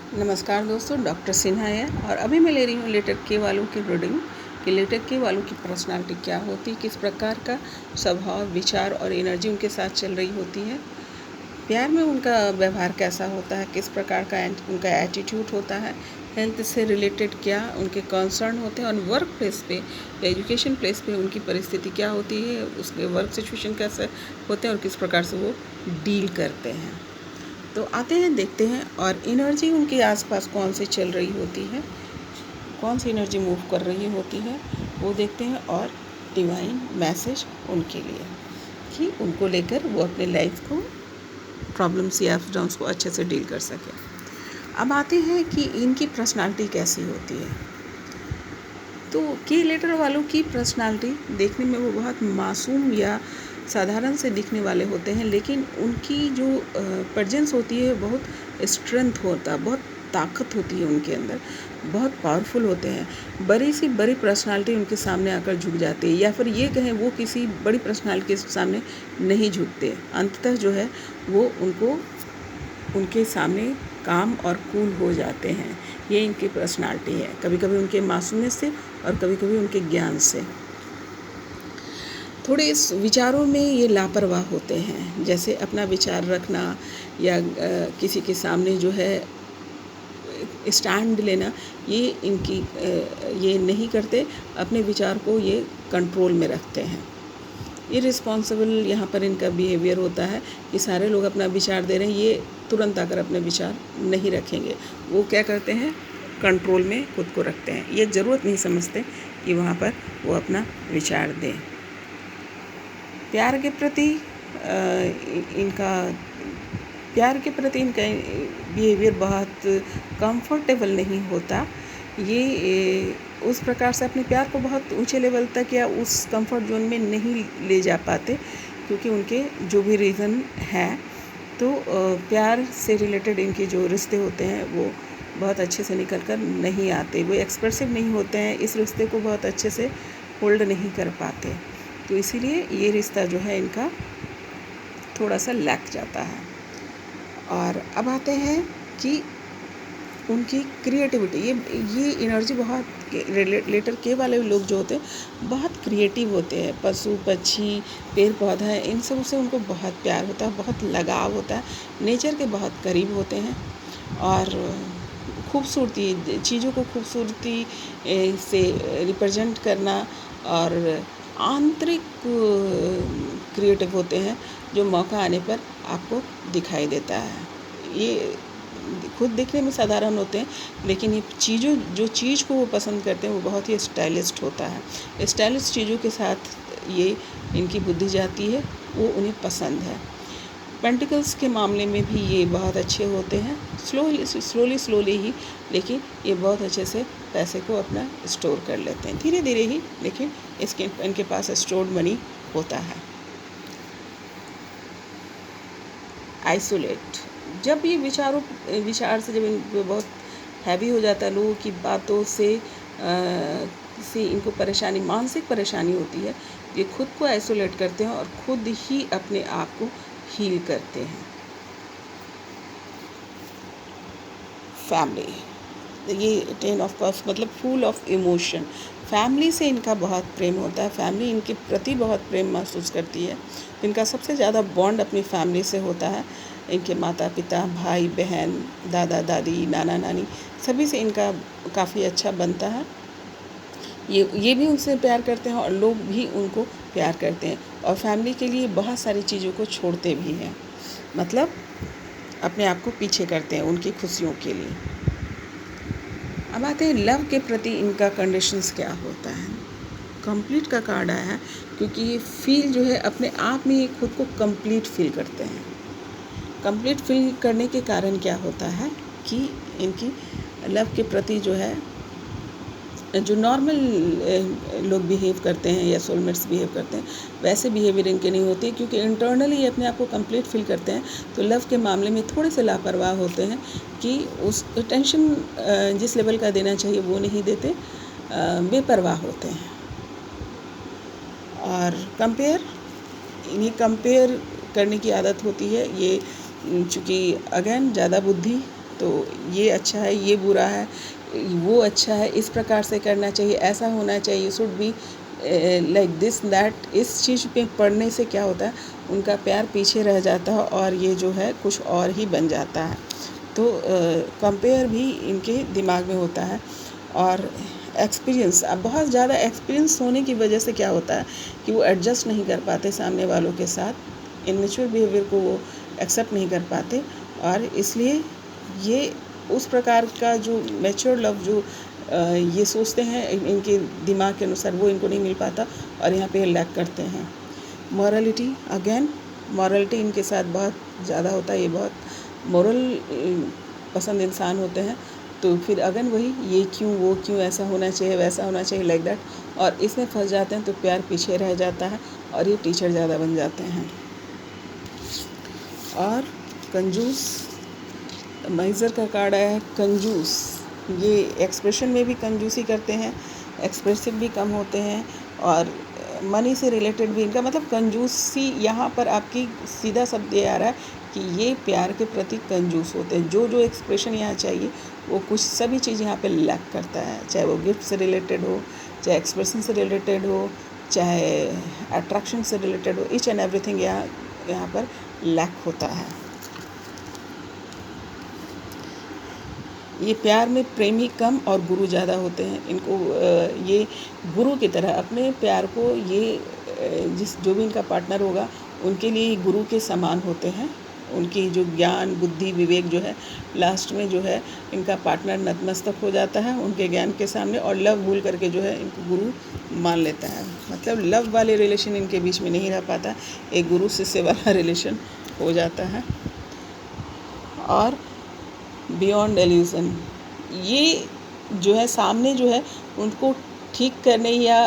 नमस्कार दोस्तों, डॉक्टर सिन्हा है और अभी मैं ले रही हूँ लेटर के वालों की रीडिंग कि लेटर के वालों की पर्सनालिटी क्या होती है, किस प्रकार का स्वभाव, विचार और एनर्जी उनके साथ चल रही होती है। प्यार में उनका व्यवहार कैसा होता है, किस प्रकार का उनका एटीट्यूड होता है, हेल्थ से रिलेटेड क्या उनके कंसर्न होते हैं और वर्क प्लेस पे या एजुकेशन प्लेस पे उनकी परिस्थिति क्या होती है, उसके वर्क सिचुएशन कैसे होते हैं और किस प्रकार से वो डील करते हैं। तो आते हैं, देखते हैं और एनर्जी उनके आसपास कौन सी चल रही होती है, कौन सी एनर्जी मूव कर रही होती है, वो देखते हैं और डिवाइन मैसेज उनके लिए कि उनको लेकर वो अपने लाइफ को प्रॉब्लम्स या अप्स डाउन्स को अच्छे से डील कर सके। अब आते हैं कि इनकी पर्सनालिटी कैसी होती है। तो की लेटर वालों की पर्सनालिटी देखने में वो बहुत मासूम या साधारण से दिखने वाले होते हैं, लेकिन उनकी जो प्रेजेंस होती है बहुत स्ट्रेंथ होता है, बहुत ताकत होती है उनके अंदर, बहुत पावरफुल होते हैं। बड़ी सी बड़ी पर्सनालिटी उनके सामने आकर झुक जाती है, या फिर ये कहें वो किसी बड़ी पर्सनालिटी के सामने नहीं झुकते। अंततः जो है वो उनके सामने काम और कूल हो जाते हैं। ये इनकी पर्सनालिटी है, कभी कभी उनके मासूमियत से और कभी कभी उनके ज्ञान से। थोड़े इस विचारों में ये लापरवाह होते हैं, जैसे अपना विचार रखना या किसी के सामने जो है स्टैंड लेना, ये ये नहीं करते। अपने विचार को ये कंट्रोल में रखते हैं। इररिस्पॉन्सिबल यहाँ पर इनका बिहेवियर होता है कि सारे लोग अपना विचार दे रहे हैं, ये तुरंत आकर अपने विचार नहीं रखेंगे। वो क्या करते हैं, कंट्रोल में खुद को रखते हैं। ये ज़रूरत नहीं समझते कि वहाँ पर वो अपना विचार दें। प्यार के प्रति इनका बिहेवियर बहुत कंफर्टेबल नहीं होता। ये उस प्रकार से अपने प्यार को बहुत ऊंचे लेवल तक या उस कंफर्ट जोन में नहीं ले जा पाते, क्योंकि उनके जो भी रीज़न है। तो प्यार से रिलेटेड इनके जो रिश्ते होते हैं वो बहुत अच्छे से निकल कर नहीं आते। वो एक्सप्रेसिव नहीं होते हैं, इस रिश्ते को बहुत अच्छे से होल्ड नहीं कर पाते। तो इसीलिए ये रिश्ता जो है इनका थोड़ा सा लैक जाता है। और अब आते हैं कि उनकी क्रिएटिविटी, ये एनर्जी बहुत लेटर के वाले लोग जो होते हैं बहुत क्रिएटिव होते हैं। पशु पक्षी, पेड़ पौधा, इन सब से उनको बहुत प्यार होता है, बहुत लगाव होता है, नेचर के बहुत करीब होते हैं। और खूबसूरती, चीज़ों को खूबसूरती से रिप्रेजेंट करना और आंतरिक क्रिएटिव होते हैं, जो मौका आने पर आपको दिखाई देता है। ये खुद दिखने में साधारण होते हैं, लेकिन ये जो चीज़ को वो पसंद करते हैं वो बहुत ही स्टाइलिस्ट होता है। स्टाइलिश चीज़ों के साथ ये इनकी बुद्धि जाती है, वो उन्हें पसंद है। पेंटिकल्स के मामले में भी ये बहुत अच्छे होते हैं, स्लोली ही, लेकिन ये बहुत अच्छे से पैसे को अपना स्टोर कर लेते हैं, धीरे धीरे ही, लेकिन इनके पास स्टोर्ड मनी होता है। आइसोलेट, जब ये विचार से जब इन बहुत हैवी हो जाता है, लोगों की बातों से इनको परेशानी, मानसिक परेशानी होती है, ये खुद को आइसोलेट करते हैं और खुद ही अपने आप को हील करते हैं। फैमिली, ये 10 ऑफ कप्स मतलब फुल ऑफ इमोशन। फैमिली से इनका बहुत प्रेम होता है, फैमिली इनके प्रति बहुत प्रेम महसूस करती है। इनका सबसे ज़्यादा बॉन्ड अपनी फैमिली से होता है। इनके माता पिता, भाई बहन, दादा दादी, नाना नानी, सभी से इनका काफ़ी अच्छा बनता है। ये भी उनसे प्यार करते हैं और लोग भी उनको प्यार करते हैं, और फैमिली के लिए बहुत सारी चीज़ों को छोड़ते भी हैं, मतलब अपने आप को पीछे करते हैं उनकी खुशियों के लिए। अब आते हैं लव के प्रति इनका कंडीशंस क्या होता है। कंप्लीट का कार्ड आया है, क्योंकि ये फील जो है अपने आप में, ये खुद को कंप्लीट फील करते हैं। कंप्लीट फील करने के कारण क्या होता है कि इनकी लव के प्रति जो है, जो नॉर्मल लोग बिहेव करते हैं या सोलमेट्स बिहेव करते हैं, वैसे बिहेवियर इनके नहीं होते, क्योंकि इंटरनली अपने आप को कंप्लीट फील करते हैं। तो लव के मामले में थोड़े से लापरवाह होते हैं कि उस टेंशन जिस लेवल का देना चाहिए वो नहीं देते, बेपरवाह होते हैं। और इन्हें कंपेयर करने की आदत होती है। ये चूँकि अगेन ज़्यादा बुद्धि तो ये अच्छा है, ये बुरा है, वो अच्छा है, इस प्रकार से करना चाहिए, ऐसा होना चाहिए, should be like this that. इस चीज़ पे पढ़ने से क्या होता है, उनका प्यार पीछे रह जाता है और ये जो है कुछ और ही बन जाता है। तो कंपेयर भी इनके दिमाग में होता है। और एक्सपीरियंस, अब बहुत ज़्यादा एक्सपीरियंस होने की वजह से क्या होता है कि वो एडजस्ट नहीं कर पाते सामने वालों के साथ, इमेच्योर बिहेवियर को वो एक्सेप्ट नहीं कर पाते, और इसलिए ये उस प्रकार का जो मैच्योर लव जो ये सोचते हैं इनके दिमाग के अनुसार, वो इनको नहीं मिल पाता और यहाँ पे लैक करते हैं। मॉरलिटी, अगेन मॉरलिटी इनके साथ बहुत ज़्यादा होता है, ये बहुत मॉरल पसंद इंसान होते हैं। तो फिर अगेन वही, ये क्यों, वो क्यों, ऐसा होना चाहिए, वैसा होना चाहिए, लाइक दैट, और इसमें फंस जाते हैं तो प्यार पीछे रह जाता है और ये टीचर ज़्यादा बन जाते हैं। और कंजूस, माइज़र का कार्ड आया है कंजूस। ये एक्सप्रेशन में भी कंजूसी करते हैं, एक्सप्रेसिव भी कम होते हैं, और मनी से रिलेटेड भी इनका मतलब कंजूसी, यहाँ पर आपकी सीधा शब्द ये आ रहा है कि ये प्यार के प्रति कंजूस होते हैं। जो जो एक्सप्रेशन यहाँ चाहिए वो कुछ सभी चीज़ यहाँ पे लैक करता है, चाहे वो गिफ्ट से रिलेटेड हो, चाहे एक्सप्रेशन से रिलेटेड हो, चाहे अट्रैक्शन से रिलेटेड हो, ईच एंड एवरीथिंग यहाँ पर लैक होता है। ये प्यार में प्रेमी कम और गुरु ज़्यादा होते हैं। इनको ये गुरु की तरह अपने प्यार को, ये जो भी इनका पार्टनर होगा उनके लिए गुरु के समान होते हैं। उनकी जो ज्ञान, बुद्धि, विवेक जो है, लास्ट में जो है इनका पार्टनर नतमस्तक हो जाता है उनके ज्ञान के सामने, और लव भूल करके जो है इनको गुरु मान लेता है। मतलब लव वाले रिलेशन इनके बीच में नहीं रह पाता, एक गुरु शिष्य वाला रिलेशन हो जाता है। और बियॉन्ड एल्यूज़न, ये जो है सामने जो है उनको ठीक करने या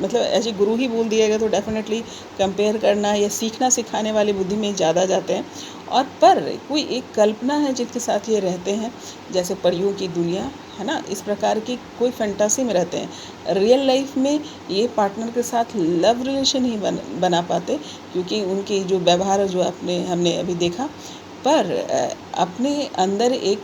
मतलब ऐसे गुरु ही बोल दिएगा तो डेफिनेटली कंपेयर करना या सीखना सिखाने वाली बुद्धि में ज़्यादा जाते हैं। और पर कोई एक कल्पना है जिनके साथ ये रहते हैं, जैसे परियों की दुनिया है ना, इस प्रकार की कोई फैंटासी में रहते हैं। रियल लाइफ में ये पार्टनर के साथ लव रिलेशन ही बना पाते, क्योंकि उनकी जो व्यवहार जो हमने अभी देखा, पर अपने अंदर एक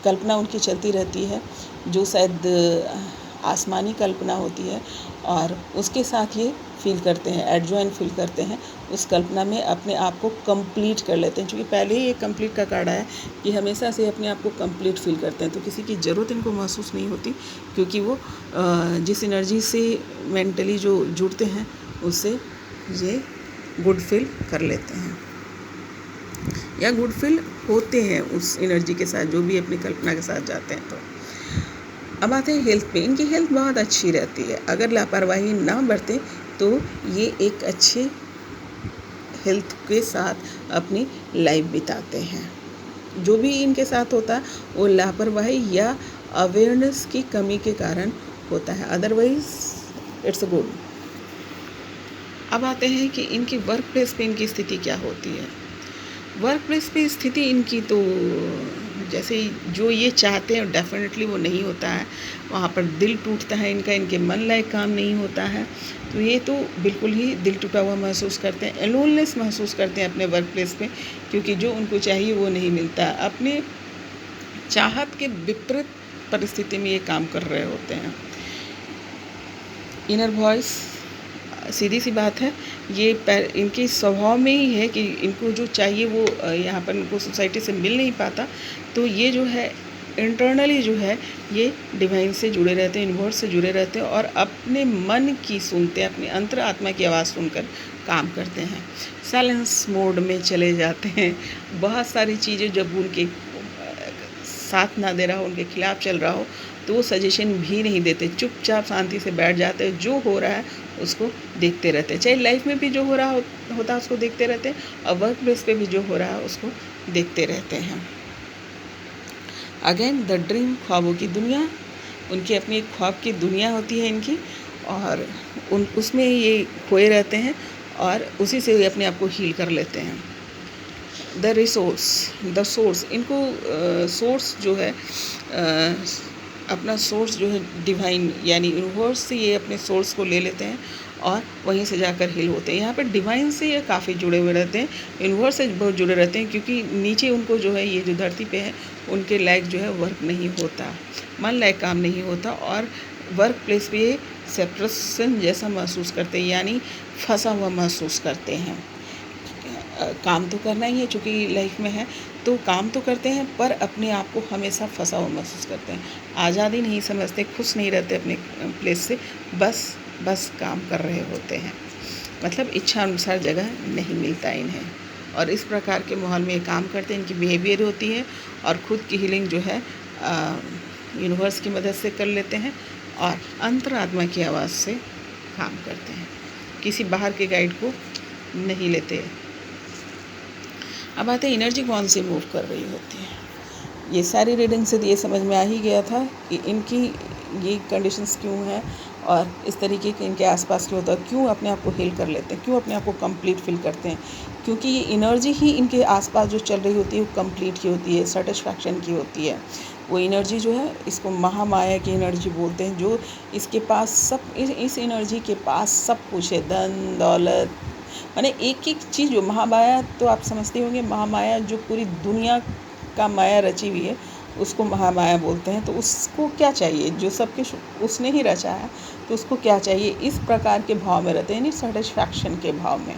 कल्पना उनकी चलती रहती है जो शायद आसमानी कल्पना होती है, और उसके साथ ये फील करते हैं, एडजॉइन फील करते हैं, उस कल्पना में अपने आप को कंप्लीट कर लेते हैं। क्योंकि पहले ही एक कंप्लीट का कार्ड है कि हमेशा से अपने आप को कंप्लीट फील करते हैं, तो किसी की ज़रूरत इनको महसूस नहीं होती, क्योंकि वो जिस एनर्जी से मेंटली जो जुड़ते हैं उससे ये गुड फील कर लेते हैं या गुड फील होते हैं उस एनर्जी के साथ, जो भी अपनी कल्पना के साथ जाते हैं। तो अब आते हैं हेल्थ पे। इनकी हेल्थ बहुत अच्छी रहती है, अगर लापरवाही ना बरतें तो ये एक अच्छे हेल्थ के साथ अपनी लाइफ बिताते हैं। जो भी इनके साथ होता है वो लापरवाही या अवेयरनेस की कमी के कारण होता है, अदरवाइज इट्स गुड। अब आते हैं कि इनकी वर्क प्लेस पे इनकी स्थिति क्या होती है। वर्क प्लेस पे स्थिति इनकी तो जैसे जो ये चाहते हैं डेफिनेटली वो नहीं होता है, वहाँ पर दिल टूटता है इनका, इनके मन लायक काम नहीं होता है, तो ये तो बिल्कुल ही दिल टूटा हुआ महसूस करते हैं, एलोननेस महसूस करते हैं अपने वर्क प्लेस पे, क्योंकि जो उनको चाहिए वो नहीं मिलता। अपने चाहत के विपरीत परिस्थिति में ये काम कर रहे होते हैं। इनर वॉइस, सीधी सी बात है, ये इनके स्वभाव में ही है कि इनको जो चाहिए वो यहाँ पर इनको सोसाइटी से मिल नहीं पाता, तो ये जो है इंटरनली जो है ये डिवाइन से जुड़े रहते हैं, यूनिवर्स से जुड़े रहते हैं, और अपने मन की सुनते हैं, अपनी अंतर आत्मा की आवाज़ सुनकर काम करते हैं। साइलेंस मोड में चले जाते हैं। बहुत सारी चीज़ें जब उनके साथ ना दे रहा हो, उनके खिलाफ चल रहा हो, तो वो सजेशन भी नहीं देते, चुपचाप शांति से बैठ जाते हैं, जो हो रहा है उसको देखते रहते हैं। चाहे लाइफ में भी जो हो रहा होता है उसको देखते रहते हैं, और वर्क प्लेस पे भी जो हो रहा है उसको देखते रहते हैं। अगेन द ड्रीम, ख्वाबों की दुनिया, उनकी अपनी एक ख्वाब की दुनिया होती है इनकी, और उसमें ये खोए रहते हैं और उसी से अपने आप को हील कर लेते हैं। द रिसोर्स, द सोर्स, इनको सोर्स जो है अपना सोर्स जो है डिवाइन यानी यूनिवर्स से ये अपने सोर्स को ले लेते हैं और वहीं से जाकर हील होते हैं। यहाँ पर डिवाइन से ये काफ़ी जुड़े हुए रहते हैं, यूनिवर्स से बहुत जुड़े रहते हैं, क्योंकि नीचे उनको जो है ये जो धरती पे है उनके लायक जो है वर्क नहीं होता, मन लायक काम नहीं होता, और वर्क प्लेस पे ये सेपरेशन जैसा महसूस करते हैं, यानी फंसा हुआ महसूस करते हैं। काम तो करना ही है, चूँकि लाइफ में है तो काम तो करते हैं, पर अपने आप को हमेशा फंसा हुआ महसूस करते हैं, आज़ादी नहीं समझते, खुश नहीं रहते अपने प्लेस से, बस काम कर रहे होते हैं, मतलब इच्छा अनुसार जगह नहीं मिलता इन्हें। और इस प्रकार के माहौल में ये काम करते हैं, इनकी बिहेवियर होती है, और ख़ुद की हीलिंग जो है यूनिवर्स की मदद से कर लेते हैं, और अंतरात्मा की आवाज़ से काम करते हैं, किसी बाहर के गाइड को नहीं लेते। अब आते हैं एनर्जी कौन सी मूव कर रही होती है। ये सारी रीडिंग से ये समझ में आ ही गया था कि इनकी ये कंडीशंस क्यों हैं, और इस तरीके के इनके आसपास क्यों होता है, क्यों अपने आप को हील कर लेते हैं, क्यों अपने आप को कंप्लीट फील करते हैं, क्योंकि ये एनर्जी ही इनके आसपास जो चल रही होती है वो कंप्लीट की होती है, सेटिस्फैक्शन की होती है। वो एनर्जी जो है, इसको महामाया की एनर्जी बोलते हैं, जो इसके पास सब, इस एनर्जी के पास सब कुछ है, धन दौलत, माने एक एक चीज़। जो महामाया तो आप समझते होंगे, महामाया जो पूरी दुनिया का माया रची हुई है उसको महामाया बोलते हैं। तो उसको क्या चाहिए, जो सब कुछ उसने ही रचा है, तो उसको क्या चाहिए, इस प्रकार के भाव में रहते हैं, यानी सेटिस्फैक्शन के भाव में।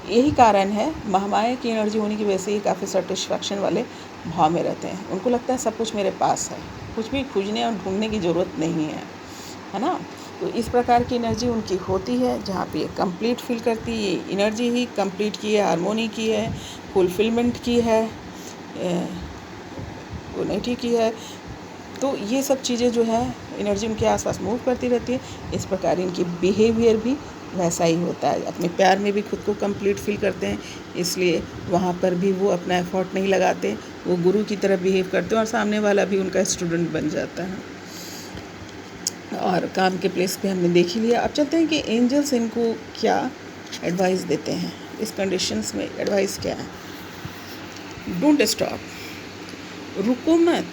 यही कारण है महामाया की एनर्जी होने की वजह से ये काफ़ी सेटिस्फैक्शन वाले भाव में रहते हैं। उनको लगता है सब कुछ मेरे पास है, कुछ भी खोजने और ढूंढने की ज़रूरत नहीं है ना। तो इस प्रकार की एनर्जी उनकी होती है, जहाँ पे ये कंप्लीट फील करती है। ये एनर्जी ही कंप्लीट की है, हारमोनी की है, फुलफिलमेंट की है, यूनिटी की है। तो ये सब चीज़ें जो है एनर्जी उनके आसपास मूव करती रहती है। इस प्रकार इनकी बिहेवियर भी वैसा ही होता है। अपने प्यार में भी खुद को कंप्लीट फील करते हैं, इसलिए वहाँ पर भी वो अपना एफर्ट नहीं लगाते, वो गुरु की तरह बिहेव करते हैं, और सामने वाला भी उनका स्टूडेंट बन जाता है। और काम के प्लेस पे हमने देख ही लिया। अब चलते हैं कि एंजल्स इनको क्या एडवाइस देते हैं, इस कंडीशंस में एडवाइस क्या है। डोंट स्टॉप, रुको मत।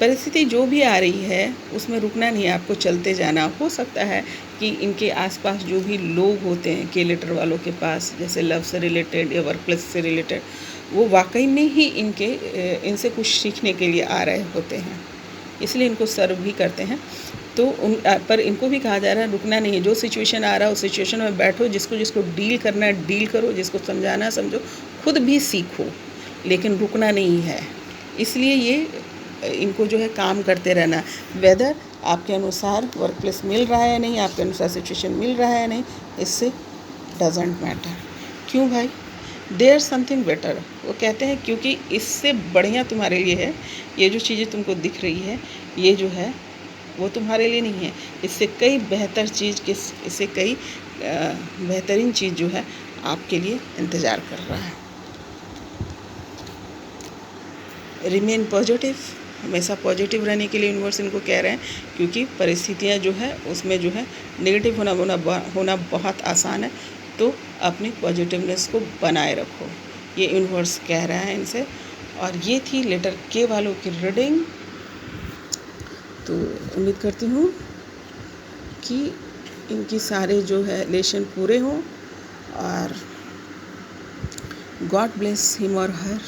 परिस्थिति जो भी आ रही है उसमें रुकना नहीं है, आपको चलते जाना। हो सकता है कि इनके आसपास जो भी लोग होते हैं, के लेटर वालों के पास, जैसे लव से रिलेटेड या वर्क प्लेस से रिलेटेड, वो वाकई में ही इनसे कुछ सीखने के लिए आ रहे होते हैं, इसलिए इनको सर्व भी करते हैं। तो पर इनको भी कहा जा रहा है रुकना नहीं है। जो सिचुएशन आ रहा है उस सिचुएशन में बैठो, जिसको डील करना है डील करो, जिसको समझाना है समझो, खुद भी सीखो, लेकिन रुकना नहीं है। इसलिए ये इनको जो है काम करते रहना, वेदर आपके अनुसार वर्क प्लेस मिल रहा है या नहीं, आपके अनुसार सिचुएशन मिल रहा है या नहीं, इससे डजेंट मैटर। क्यों भाई, देयर समथिंग बेटर। वो कहते हैं क्योंकि इससे बढ़िया तुम्हारे लिए है। ये जो चीज़ें तुमको दिख रही है, ये जो है वो तुम्हारे लिए नहीं है, इससे कई बेहतर चीज़, इससे कई बेहतरीन चीज़ जो है आपके लिए इंतज़ार कर रहा है। रिमेन पॉजिटिव, हमेशा पॉजिटिव रहने के लिए यूनिवर्स इनको कह रहे हैं, क्योंकि परिस्थितियाँ जो है उसमें जो है नेगेटिव होना बहुत आसान है। तो अपनी पॉजिटिवनेस को बनाए रखो, ये यूनिवर्स कह रहा है इनसे। और ये थी लेटर के वालों की रीडिंग। तो उम्मीद करती हूँ कि इनकी सारे जो है लेशन पूरे हों, और गॉड ब्लेस हिम और हर।